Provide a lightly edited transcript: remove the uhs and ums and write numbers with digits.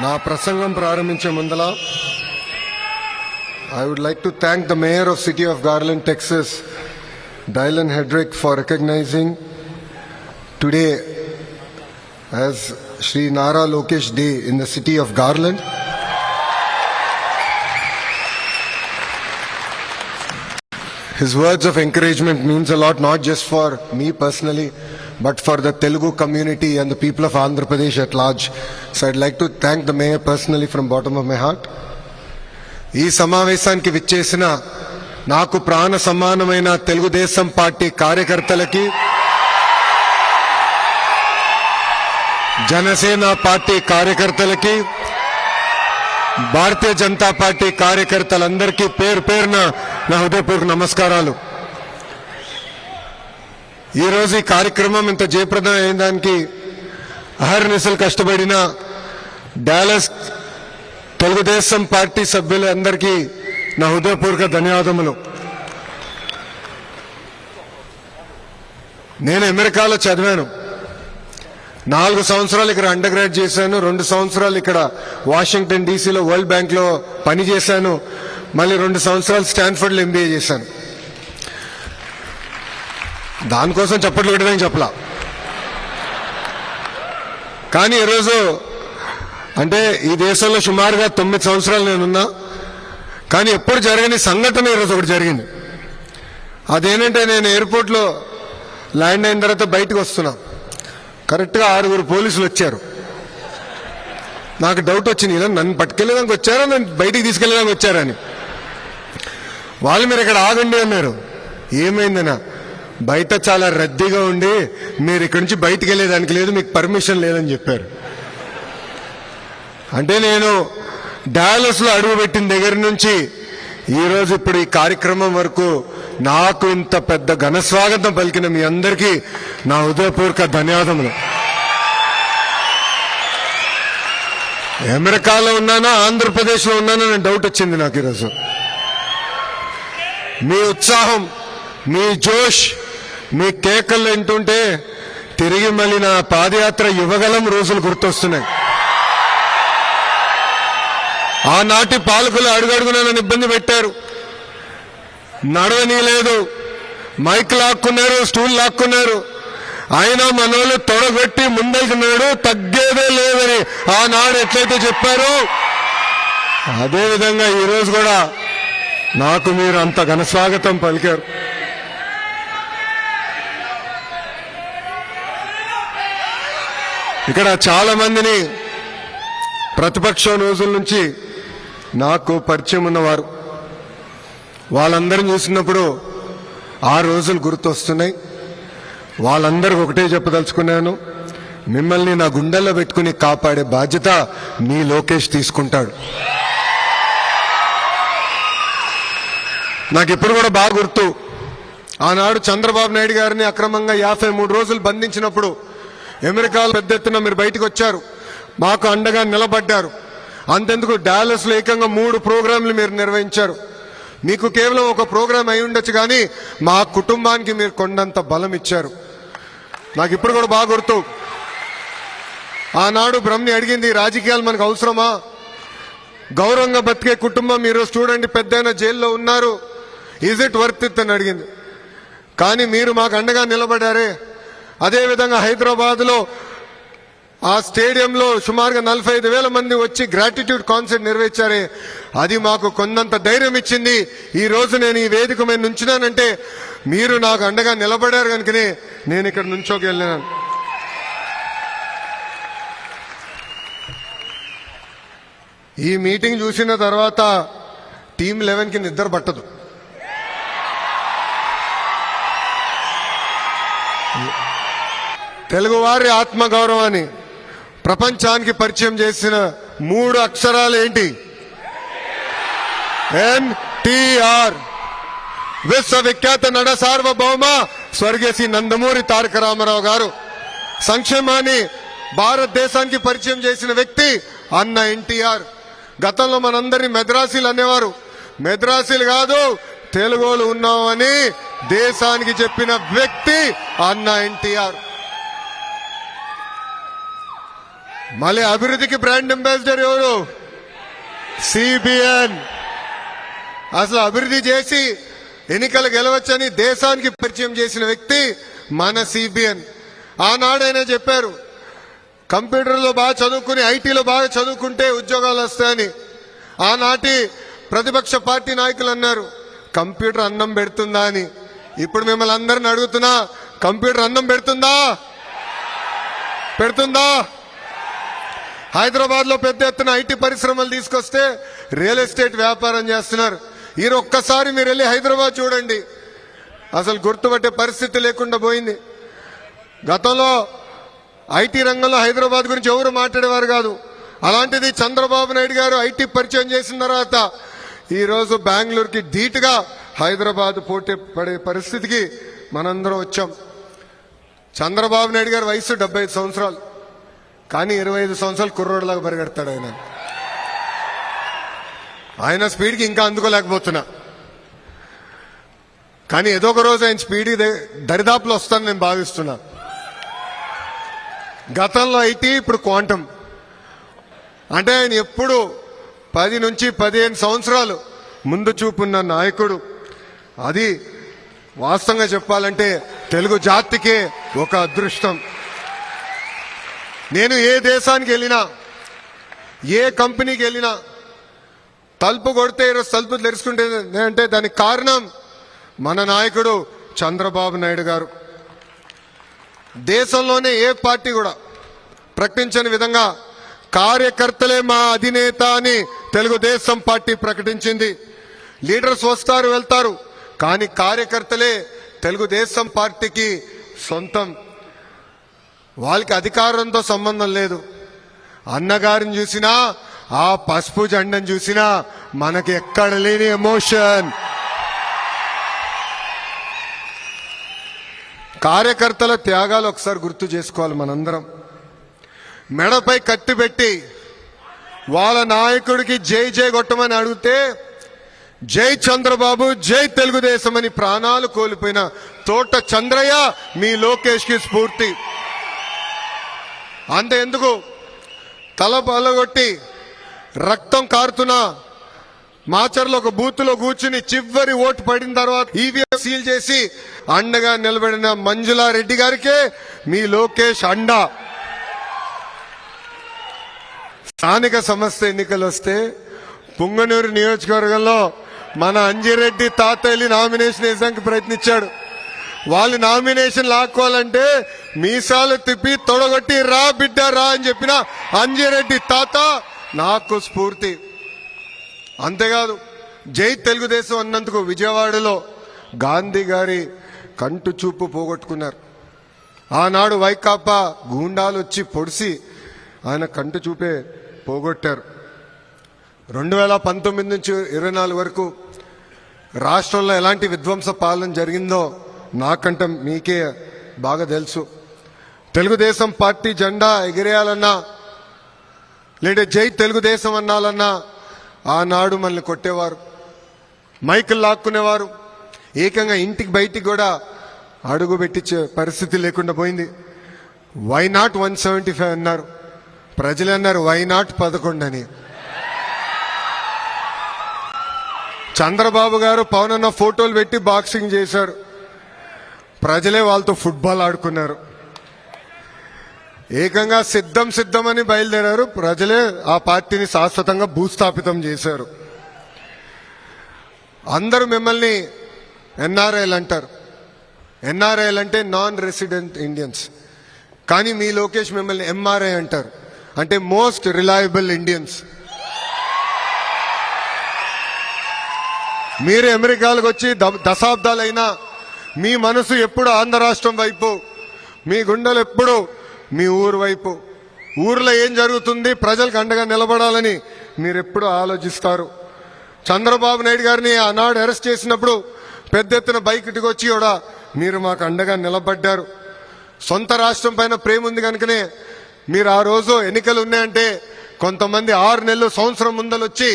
నా ప్రసంగం ప్రారంభించే ముందల I would like to thank the Mayor of City of Garland, Texas, Dylan Hedrick, for recognizing today as Shri Nara Lokesh Day in the city of Garland. His words of encouragement means a lot, not just for me personally, but for the Telugu community and the people of Andhra Pradesh at large. So I'd like to thank the Mayor personally from bottom of my heart. ఈ సమావేశానికి విచ్చేసిన నాకు ప్రాణ సమానమైన Telugu Desam party కార్యకర్తలకి, Janasena party కార్యకర్తలకి, Bharatiya Janata party కార్యకర్తలందరికీ పేరు పేరున నా హృదయపూర్వక నమస్కారాలు. ఈరోజు ఈ కార్యక్రమం ఇంత జయప్రదం అయిన దానికి అహర్నిశలు కష్టపడిన డాలస్ తెలుగుదేశం పార్టీ సభ్యులందరికీ నా హృదయపూర్వక ధన్యవాదములు. నేను అమెరికాలో చదివాను. 4 సంవత్సరాలు ఇక్కడ అండర్ గ్రాడ్ చేశాను. 2 సంవత్సరాలు ఇక్కడ వాషింగ్టన్ డీసీలో వరల్డ్ బ్యాంక్ లో పనిచేశాను. మళ్ళీ 2 సంవత్సరాలు స్టాన్ఫర్డ్ లో ఎంబీఏ చేశాను. దానికోసం చప్పట్లు కొట్టడానికి చెప్పలా. కానీ ఈరోజు అంటే ఈ దేశంలో సుమారుగా 9 సంవత్సరాలు నేనున్నా, కానీ ఎప్పుడు జరగని సంఘటన ఈరోజు ఒకటి జరిగింది. అదేంటంటే నేను ఎయిర్పోర్ట్లో ల్యాండ్ అయిన తర్వాత బయటకు వస్తున్నా. కరెక్ట్గా 6 పోలీసులు వచ్చారు. నాకు డౌట్ వచ్చింది, ఇలా నన్ను పట్టుకెళ్ళేదానికి వచ్చారా, నన్ను బయటికి తీసుకెళ్ళడానికి వచ్చారని. వాళ్ళు మీరు ఇక్కడ ఆగండి అన్నారు. ఏమైందనా, బయట చాలా రద్దీగా ఉండి మీరు ఇక్కడి నుంచి బయటికి వెళ్ళేదానికి లేదు, మీకు పర్మిషన్ లేదని చెప్పారు. అంటే నేను డాలస్ లో అడుగుపెట్టిన దగ్గర నుంచి ఈరోజు ఇప్పుడు ఈ కార్యక్రమం వరకు నాకు ఇంత పెద్ద ఘన స్వాగతం పలికిన మీ అందరికీ నా హృదయపూర్వక ధన్యవాదములు. అమెరికాలో ఉన్నానా ఆంధ్రప్రదేశ్ లో ఉన్నానా అని డౌట్ వచ్చింది నాకు ఈరోజు. మీ ఉత్సాహం, మీ జోష్, మీ కేకలు వింటుంటే తిరిగి మళ్ళీ నా పాదయాత్ర యువగలం రోజులు గుర్తొస్తున్నాయి. ఆనాటి పాలకులు అడుగడుగునా నన్ను ఇబ్బంది పెట్టారు, నడవనీయలేదు, మైక్ లాక్కున్నారు, స్టూల్ లాక్కున్నారు. అయినా మనోళ్ళు తొడగొట్టి ముందెళ్తున్నాడు, తగ్గేదే లేదని ఆనాడు ఎట్లయితే చెప్పారో అదేవిధంగా ఈరోజు కూడా నాకు మీరు అంత ఘనస్వాగతం పలికారు. ఇక్కడ చాలా మందిని ప్రతిపక్షం రోజుల నుంచి నాకు పరిచయం ఉన్నవారు, వాళ్ళందరిని చూసినప్పుడు ఆ రోజులు గుర్తొస్తున్నాయి. వాళ్ళందరికీ ఒకటే చెప్పదలుచుకున్నాను, మిమ్మల్ని నా గుండెల్లో పెట్టుకుని కాపాడే బాధ్యత మీ లోకేష్ తీసుకుంటాడు. నాకు ఇప్పుడు కూడా బాగా గుర్తు, ఆనాడు చంద్రబాబు నాయుడు గారిని అక్రమంగా 53 రోజులు బంధించినప్పుడు అమెరికాలో పెద్ద ఎత్తున మీరు బయటకు వచ్చారు, మాకు అండగా నిలబడ్డారు. అంతెందుకు డాలస్ లో ఏకంగా 3 ప్రోగ్రాంలు మీరు నిర్వహించారు. మీకు కేవలం ఒక ప్రోగ్రాం అయి ఉండొచ్చు, కానీ మా కుటుంబానికి మీరు కొండంత బలం ఇచ్చారు. నాకు ఇప్పుడు కూడా బాగా గుర్తు, ఆనాడు బ్రహ్మని అడిగింది, రాజకీయాలు మనకు అవసరమా, గౌరవంగా బతికే కుటుంబం మీరు చూడండి పెద్దయిన జైల్లో ఉన్నారు, ఈజ్ ఇట్ వర్త్ ఇట్ అని అడిగింది. కానీ మీరు మాకు అండగా నిలబడారే. అదేవిధంగా హైదరాబాద్ లో ఆ స్టేడియంలో సుమారుగా 45,000 మంది వచ్చి గ్రాటిట్యూడ్ కాన్సర్ట్ నిర్వహించారే, అది మాకు కొండంత ధైర్యం ఇచ్చింది. ఈ రోజు నేను ఈ వేదిక మీద నుంచున్నానంటే మీరు నాకు అండగా నిలబడారు కనుకనే నేను ఇక్కడ నుంచోకెళ్ళాను. ఈ మీటింగ్ చూసిన తర్వాత టీం 11కి నిద్ర పట్టదు. తెలుగువారి ఆత్మగౌరవాన్ని ప్రపంచానికి పరిచయం చేసిన 3 అక్షరాలు ఏంటి? ఎన్టీఆర్. విశ్వవిఖ్యాత నట సార్వభౌమ స్వర్గీయ శ్రీ నందమూరి తారక రామారావు గారు. సంక్షేమాన్ని భారతదేశానికి పరిచయం చేసిన వ్యక్తి అన్న ఎన్టీఆర్. గతంలో మనందరినీ మెద్రాసీలు అనేవారు, మెద్రాసీలు కాదు తెలుగులు ఉన్నామని దేశానికి చెప్పిన వ్యక్తి అన్న ఎన్టీఆర్. మళ్ళీ అభివృద్ధికి బ్రాండ్ అంబాసిడర్ ఎవరు? సిబిఎన్. అసలు అభివృద్ధి చేసి ఎన్నికలు గెలవచ్చని దేశానికి పరిచయం చేసిన వ్యక్తి మన సిబిఎన్. ఆనాడైనా చెప్పారు కంప్యూటర్లో బాగా చదువుకుని ఐటీలో బాగా చదువుకుంటే ఉద్యోగాలు వస్తాయని. ఆనాటి ప్రతిపక్ష పార్టీ నాయకులు అన్నారు కంప్యూటర్ అన్నం పెడుతుందా అని. ఇప్పుడు మిమ్మల్ని అందరిని అడుగుతున్నా, కంప్యూటర్ అన్నం పెడుతుందా? పెడుతుందా? హైదరాబాద్ లో పెద్ద ఎత్తున ఐటీ పరిశ్రమలు తీసుకొస్తే రియల్ ఎస్టేట్ వ్యాపారం చేస్తున్నారు. ఈ ఒక్కసారి మీరు వెళ్ళి హైదరాబాద్ చూడండి, అసలు గుర్తుపట్టే పరిస్థితి లేకుండా పోయింది. గతంలో ఐటీ రంగంలో హైదరాబాద్ గురించి ఎవరు మాట్లాడేవారు కాదు. అలాంటిది చంద్రబాబు నాయుడు గారు ఐటీ పరిచయం చేసిన తర్వాత ఈరోజు బెంగళూరుకి ధీటుగా హైదరాబాద్ పోటీ పడే పరిస్థితికి మనందరం వచ్చాం. చంద్రబాబు నాయుడు గారి వయసు 75 సంవత్సరాలు, కానీ 25 సంవత్సరాలు కుర్రోడ్లాగా పరిగెడతాడు ఆయన. ఆయన స్పీడ్కి ఇంకా అందుకోలేకపోతున్నా, కానీ ఏదో ఒక రోజు ఆయన స్పీడ్కి దరిదాపులో వస్తానని నేను భావిస్తున్నా. గతంలో ఐటీ, ఇప్పుడు క్వాంటం. అంటే ఆయన ఎప్పుడు 10 నుంచి 15 సంవత్సరాలు ముందు చూపున్న నాయకుడు. అది వాస్తవంగా చెప్పాలంటే తెలుగు జాతికే ఒక అదృష్టం. నేను ఏ దేశానికి వెళ్ళినా, ఏ కంపెనీకి వెళ్ళినా తలుపు కొడితే ఈరోజు తలుపు తెరుచుకుంటే అంటే దానికి కారణం మన నాయకుడు చంద్రబాబు నాయుడు గారు. దేశంలోనే ఏ పార్టీ కూడా ప్రకటించని విధంగా కార్యకర్తలే మా అధినేత అని తెలుగుదేశం పార్టీ ప్రకటించింది. లీడర్స్ వస్తారు వెళ్తారు, కానీ కార్యకర్తలే తెలుగుదేశం పార్టీకి సొంతం. వాళ్ళకి అధికారంతో సంబంధం లేదు. అన్నగారిని చూసినా, ఆ పసుపు జెండను చూసినా మనకి ఎక్కడ లేని ఎమోషన్. కార్యకర్తల త్యాగాలు ఒకసారి గుర్తు చేసుకోవాలి మనందరం. మెడపై కత్తి పెట్టి వాళ్ళ నాయకుడికి జై జై కొట్టమని అడిగితే జై చంద్రబాబు, జై తెలుగుదేశం అని ప్రాణాలు కోల్పోయిన తోట చంద్రయ్య మీ లోకేష్ కి స్ఫూర్తి. అంతే ఎందుకు తల పలగొట్టి రక్తం కారుతున్నా మాచర్లో ఒక బూత్ లో కూర్చుని చివరి ఓటు పడిన తర్వాత ఈవీఎం సీల్ చేసి అండగా నిలబడిన మంజులారెడ్డి గారికే మీ లోకేష్ అండ. స్థానిక సంస్థ ఎన్నికలు వస్తే పుంగనూరు నియోజకవర్గంలో మన అంజిరెడ్డి తాతయ్యని నామినేషన్ వేసానికి ప్రయత్నించాడు. వాళ్ళు నామినేషన్ లాక్కోవాలంటే మీసాలు తిప్పి తొడగొట్టి రా బిడ్డ రా అని చెప్పిన అంజిరెడ్డి తాత నాకు స్ఫూర్తి. అంతేకాదు జై తెలుగుదేశం అన్నందుకు విజయవాడలో గాంధీ గారి కంటు చూపు పోగొట్టుకున్నారు. ఆనాడు వైకాపా గూండాలు వచ్చి పొడిసి ఆయన కంటు చూపే పోగొట్టారు. 2019 నుంచి 24 వరకు రాష్ట్రంలో ఎలాంటి విధ్వంస పాలన జరిగిందో నాకంటే మీకే బాగా తెలుసు. తెలుగుదేశం పార్టీ జెండా ఎగిరేయాలన్నా లేదా జై తెలుగుదేశం అన్నాలన్నా ఆనాడు మనల్ని కొట్టేవారు, మైకులు లాక్కునేవారు, ఏకంగా ఇంటికి బయటికి కూడా అడుగు పెట్టించే పరిస్థితి లేకుండా పోయింది. వై నాట్ 175 అన్నారు, ప్రజలు అన్నారు వై నాట్ 11 అని. చంద్రబాబు గారు పవన్ అన్న ఫోటోలు పెట్టి బాక్సింగ్ చేశారు, ప్రజలే వాళ్ళతో ఫుట్బాల్ ఆడుకున్నారు. ఏకంగా సిద్ధం అని బయలుదేరారు, ప్రజలే ఆ పార్టీని శాశ్వతంగా భూస్థాపితం చేశారు. అందరూ మిమ్మల్ని ఎన్ఆర్ఐలు అంటారు. ఎన్ఆర్ఐలు అంటే నాన్ రెసిడెంట్ ఇండియన్స్. కానీ మీ లోకేష్ మిమ్మల్ని ఎంఆర్ఐ అంటారు, అంటే మోస్ట్ రిలయబుల్ ఇండియన్స్. మీరు అమెరికాలకు వచ్చి దశాబ్దాలైనా మీ మనసు ఎప్పుడు ఆంధ్ర రాష్ట్రం వైపు, మీ గుండెలు ఎప్పుడు మీ ఊరు వైపు. ఊర్లో ఏం జరుగుతుంది, ప్రజలకు అండగా నిలబడాలని మీరెప్పుడు ఆలోచిస్తారు. చంద్రబాబు నాయుడు గారిని ఆనాడు అరెస్ట్ చేసినప్పుడు పెద్ద ఎత్తున బయటికి వచ్చి కూడా మీరు మాకు అండగా నిలబడ్డారు. సొంత రాష్ట్రం పైన ప్రేమ ఉంది కనుకనే మీరు ఆ రోజు ఎన్నికలు ఉన్నాయంటే కొంతమంది 6 నెలలు సంవత్సరం ముందలొచ్చి